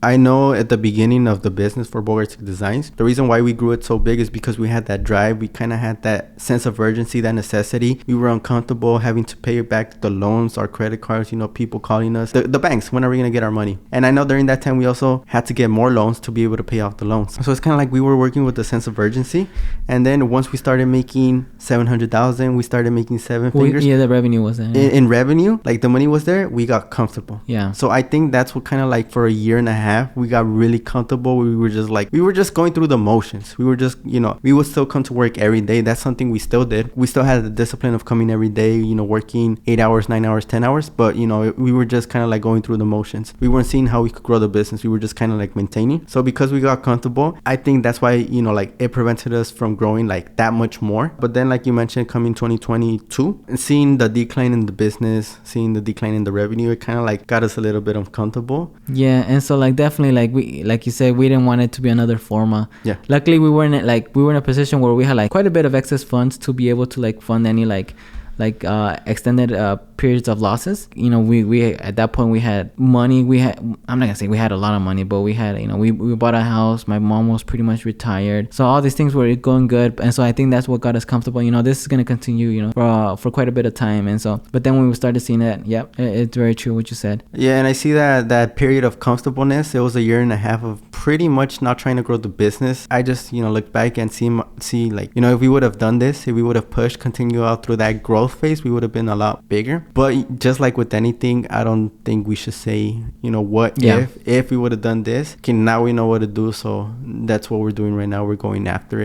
I know at the beginning of the business for Bogartic Designs, the reason why we grew it so big is because we had that drive. We kind of had that sense of urgency, that necessity. We were uncomfortable having to pay back the loans, our credit cards, people calling us, the banks, when are we going to get our money? And I know during that time, we also had to get more loans to be able to pay off the loans. So it's kind of like we were working with a sense of urgency. And then once we started making 700,000, we started making seven figures. Yeah, the revenue was there. In revenue, like the money was there, we got comfortable. Yeah. So I think that's what kind of like for a year and a half, we got really comfortable. We were just going through the motions. We were just, we would still come to work every day. That's something we still did. We still had the discipline of coming every day, working 8 hours, 9 hours, 10 hours. But, we were just kind of like going through the motions. We weren't seeing how we could grow the business. We were just kind of like maintaining. So because we got comfortable, I think that's why, like it prevented us from growing like that much more. But then, like you mentioned, coming 2022 and seeing the decline in the business, seeing the decline in the revenue, it kind of like got us a little bit uncomfortable. Yeah. And so like definitely like you said, we didn't want it to be another Forma. Yeah. Luckily we were in a position where we had like quite a bit of excess funds to be able to like fund any extended periods of losses. We at that point we had money. I'm not gonna say we had a lot of money, but we had, we bought a house. My mom was pretty much retired, so all these things were going good. And so I think that's what got us comfortable. This is gonna continue, for quite a bit of time. And so, but then when we started seeing that, it's very true what you said. Yeah, and I see that period of comfortableness. It was a year and a half of pretty much not trying to grow the business. I just look back and see like, if we would have done this, if we would have pushed, continue out through that growth phase, we would have been a lot bigger. But just like with anything, I don't think we should say, what if we would have done this. Okay, now we know what to do. So that's what we're doing right now. We're going after it.